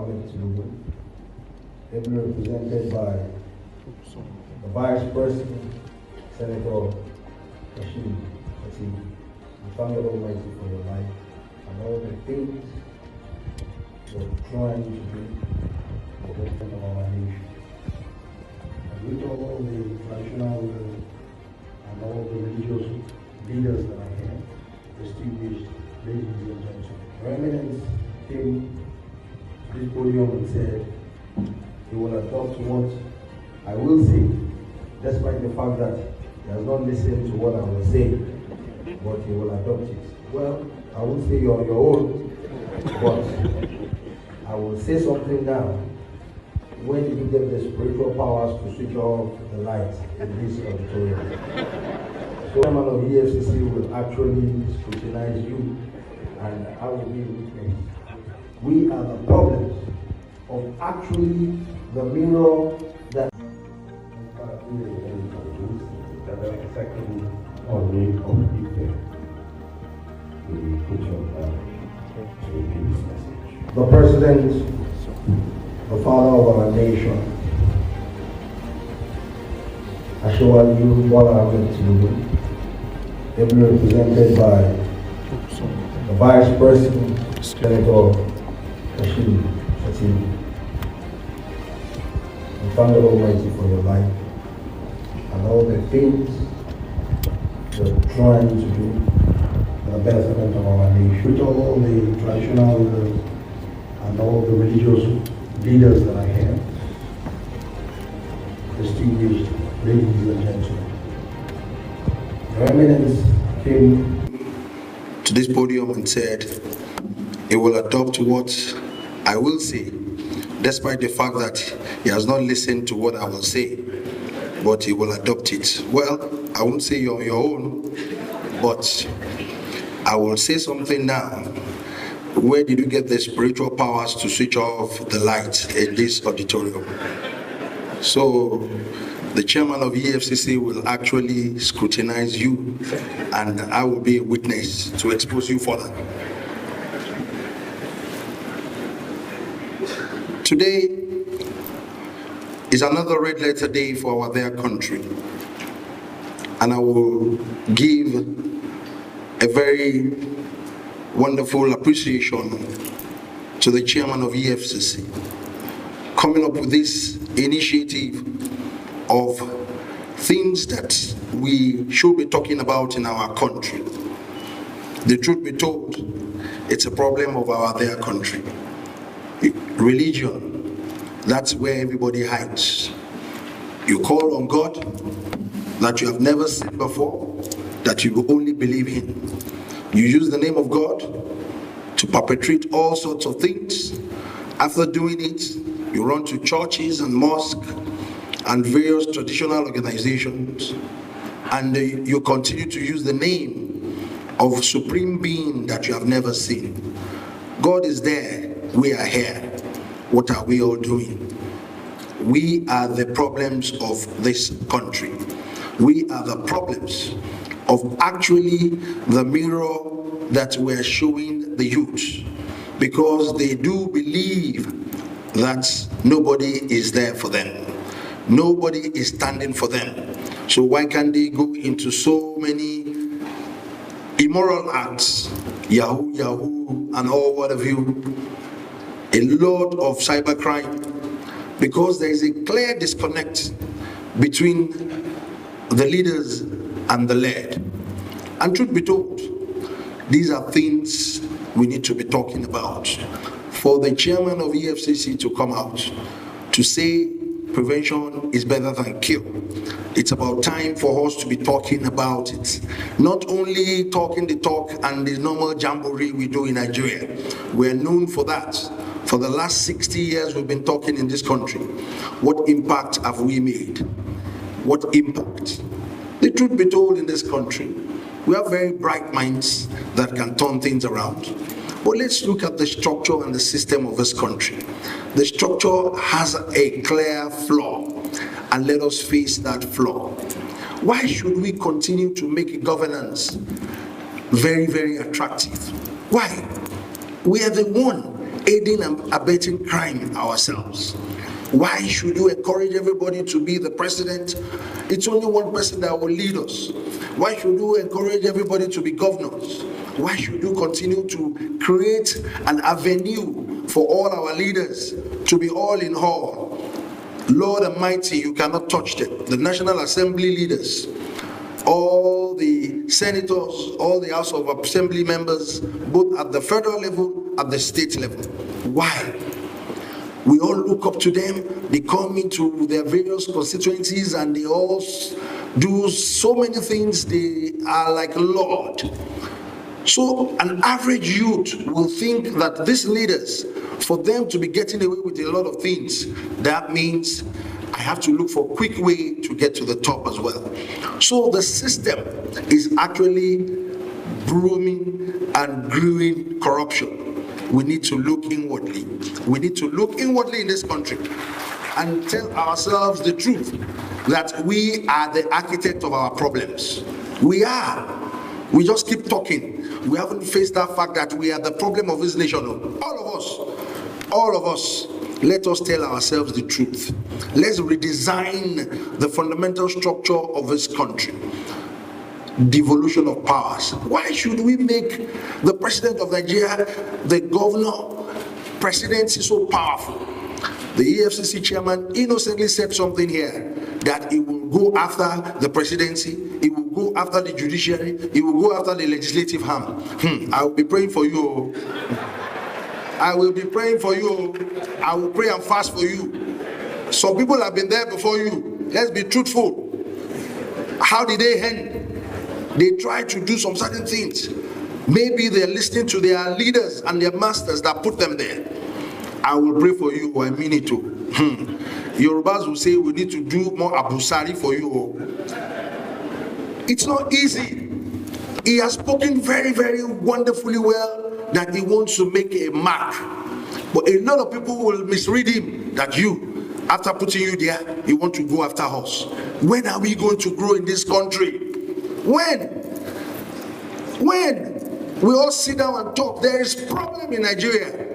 Ahmed Tinubu, ably represented by the Vice President, Senator Rashid Latif. We thank God Almighty for your life and all the things you're trying to do for the betterment of our nation. And with all the traditional leaders and all the religious leaders that are here, distinguished ladies and gentlemen, Your Eminence came to this podium and said he will adopt what I will say, despite the fact that he has not listened to what I will say, but he will adopt it. Well, I will say you're on your own, but I will say something now. When did you get the spiritual powers to switch off the lights in this auditorium? So, chairman of EFCC will actually scrutinize you, and I will be a witness. We are the problems of actually the mirror that OONI of IFE. We put your to repeat this message. the president, the father of our nation, Ashwani Bola Ahmed Tinubu, ably represented by the Vice President, Senator Rashid Latif. We thank God Almighty for your life and all the things you're trying to do for the betterment of our nation. With all the traditional leaders and all the religious leaders that are here, distinguished ladies and gentlemen, Your Eminence came to this podium and said he will adopt what I will say, despite the fact that he has not listened to what I will say, but he will adopt it. Well, I won't say you're on your own, but I will say something now. Where did you get the spiritual powers to switch off the lights in this auditorium? So the chairman of EFCC will actually scrutinize you, and I will be a witness to expose you further. Today is another red letter day for our dear country, and I will give a very wonderful appreciation to the chairman of EFCC coming up with this initiative of things that we should be talking about in our country. The truth be told, it's a problem of our dear country. Religion, that's where everybody hides. You call on God that you have never seen before, that you will only believe in. You use the name of God to perpetrate all sorts of things. After doing it, you run to churches and mosques and various traditional organizations, and you continue to use the name of supreme being that you have never seen. God is there, we are here. What are we all doing? We are the problems of this country. We are the problems of actually the mirror that we're showing the youth, because they do believe that nobody is there for them. Nobody is standing for them. So why can't they go into so many immoral acts, Yahoo, and all what have you, a lot of cybercrime, because there is a clear disconnect between the leaders and the led. And truth be told, these are things we need to be talking about. For the chairman of EFCC to come out to say prevention is better than cure, it's about time for us to be talking about it. Not only talking the talk and the normal jamboree we do in Nigeria. We're known for that. For the last 60 years we've been talking in this country. What impact have we made? What impact? The truth be told, in this country, we have very bright minds that can turn things around. But let's look at the structure and the system of this country. The structure has a clear flaw, and let us face that flaw. Why should we continue to make governance very, very attractive? Why? We are the one aiding and abetting crime ourselves. Why should you encourage everybody to be the president? It's only one person that will lead us. Why should you encourage everybody to be governors? Why should you continue to create an avenue for all our leaders to be all in all? Lord Almighty, you cannot touch them. The National Assembly leaders, all the senators, all the House of Assembly members, both at the federal level, at the state level. Why? We all look up to them. They come into their various constituencies and they all do so many things. They are like Lord. So an average youth will think that these leaders, for them to be getting away with a lot of things, that means I have to look for a quick way to get to the top as well. So the system is actually brewing and brewing corruption. We need to look inwardly. We need to look inwardly in this country and tell ourselves the truth that we are the architect of our problems. We are. We just keep talking. We haven't faced that fact that we are the problem of this nation. All of us, let us tell ourselves the truth. Let's redesign the fundamental structure of this country. Devolution of powers. Why should we make the president of Nigeria, the governor, presidency so powerful? The EFCC chairman innocently said something here that he will go after the presidency, he will go after the judiciary, he will go after the legislative arm. I will be praying for you. I will be praying for you. I will pray and fast for you. Some people have been there before you. Let's be truthful. How did they end? They try to do some certain things. Maybe they're listening to their leaders and their masters that put them there. I will pray for you. I mean it too. Yorubas will say we need to do more abusari for you. It's not easy. He has spoken very, very wonderfully well that he wants to make a mark. But a lot of people will misread him that you, after putting you there, you want to go after us. When are we going to grow in this country? When we all sit down and talk, there is problem in Nigeria.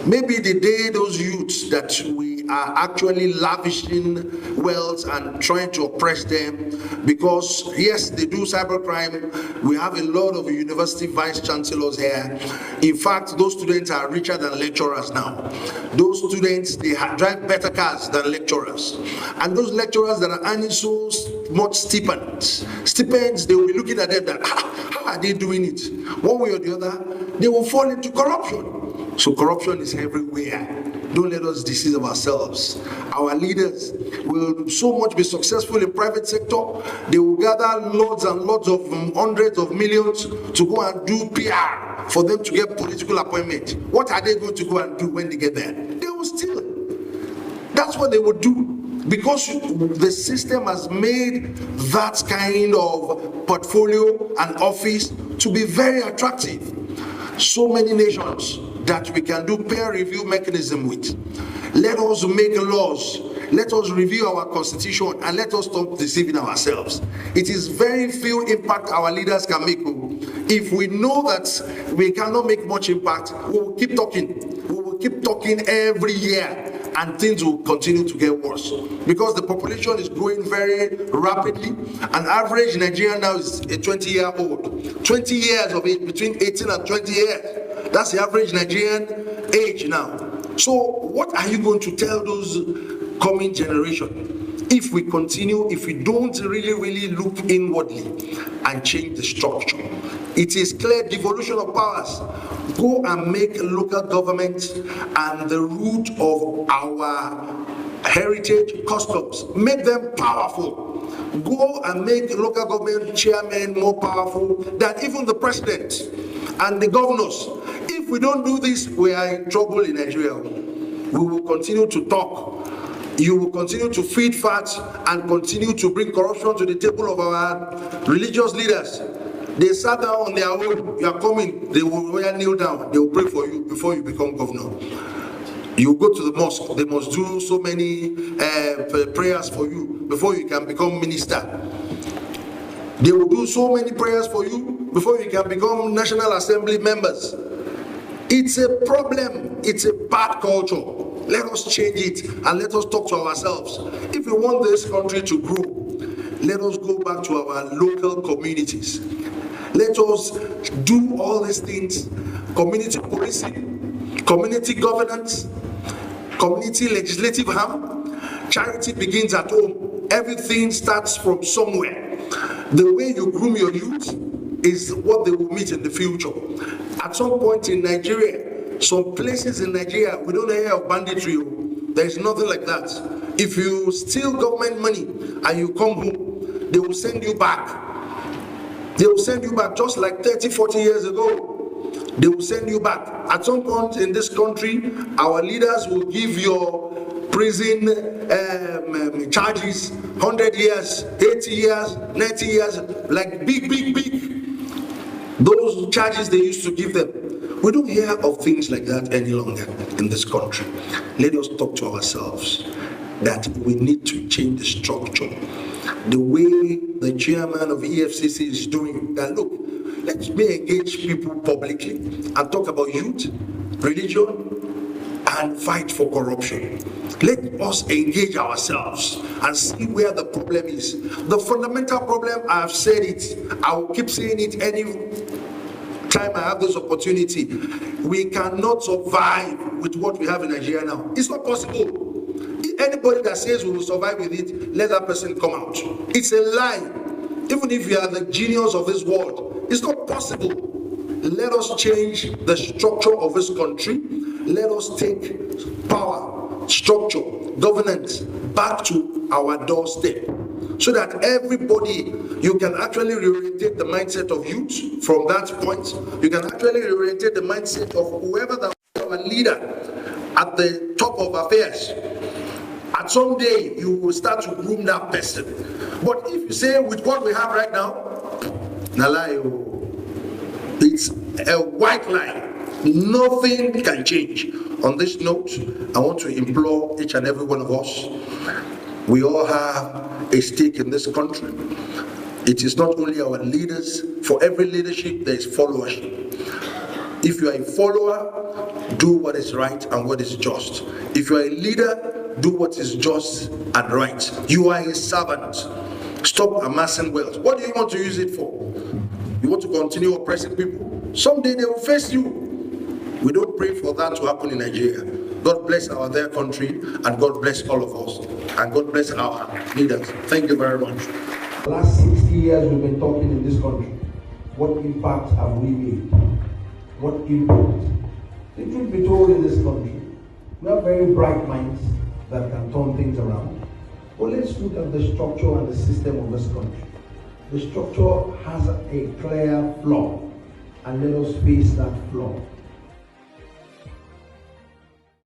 Maybe the day those youths that we are actually lavishing wealth and trying to oppress them, because yes, they do cybercrime. We have a lot of university vice chancellors here. In fact, those students are richer than lecturers now. Those students, they drive better cars than lecturers. And those lecturers that are earning so much stipends, they will be looking at them that, how are they doing it? One way or the other, they will fall into corruption. So corruption is everywhere. Don't let us deceive ourselves. Our leaders will so much be successful in private sector. They will gather loads and loads of hundreds of millions to go and do PR for them to get political appointment. What are they going to go and do when they get there? They will steal. That's what they will do. Because the system has made that kind of portfolio and office to be very attractive. So many nations that we can do peer review mechanism with. Let us make laws. Let us review our constitution and let us stop deceiving ourselves. It is very few impact our leaders can make. If we know that we cannot make much impact, we will keep talking. We will keep talking every year and things will continue to get worse. Because the population is growing very rapidly. An average Nigerian now is a 20-year-old. 20 years of age, between 18 and 20 years. That's the average Nigerian age now. So what are you going to tell those coming generation? If we continue, if we don't really look inwardly and change the structure. It is clear devolution of powers. Go and make local government and the root of our heritage customs. Make them powerful. Go and make local government chairmen more powerful than even the president and the governors. If we don't do this, we are in trouble in Nigeria. We will continue to talk. You will continue to feed fat and continue to bring corruption to the table of our religious leaders. They sat down on their own. You are coming. They will kneel down. They will pray for you before you become governor. You go to the mosque. They must do so many prayers for you before you can become minister. They will do so many prayers for you before you can become National Assembly members. It's a problem. It's a bad culture. Let us change it and let us talk to ourselves. If we want this country to grow, let us go back to our local communities. Let us do all these things: community policing, community governance, community legislative arm. Charity begins at home. Everything starts from somewhere. The way you groom your youth is what they will meet in the future. At some point in Nigeria, some places in Nigeria, we don't hear of banditry. There is nothing like that. If you steal government money and you come home, they will send you back. They will send you back just like 30, 40 years ago. They will send you back. At some point in this country, our leaders will give your prison charges 100 years, 80 years, 90 years, like big. Those charges they used to give them. We don't hear of things like that any longer in this country. Let us talk to ourselves that we need to change the structure. The way the chairman of EFCC is doing, that look, let me engage people publicly and talk about youth, religion, and fight for corruption. Let us engage ourselves and see where the problem is. The fundamental problem, I have said it, I will keep saying it any time I have this opportunity. We cannot survive with what we have in Nigeria now. It's not possible. Anybody that says we will survive with it, let that person come out. It's a lie. Even if you are the genius of this world, it's not possible. Let us change the structure of this country. Let us take power, structure, governance back to our doorstep, so that everybody, you can actually reorientate the mindset of youth from that point. You can actually reorientate the mindset of whoever our leader at the top of affairs. At some day, you will start to groom that person. But if you say with what we have right now, it's a white lie. Nothing can change. On this note, I want to implore each and every one of us. We all have a stake in this country. It is not only our leaders. For every leadership, there is followership. If you are a follower, do what is right and what is just. If you are a leader, do what is just and right. You are a servant. Stop amassing wealth. What do you want to use it for? You want to continue oppressing people? Someday they will face you. We don't pray for that to happen in Nigeria. God bless our dear country, and God bless all of us, and God bless our leaders. Thank you very much. The last 60 years we've been talking in this country. What impact have we made? What impact? The truth be told, in this country, we have very bright minds that can turn things around. But let's look at the structure and the system of this country. The structure has a clear flaw, and let us face that flaw.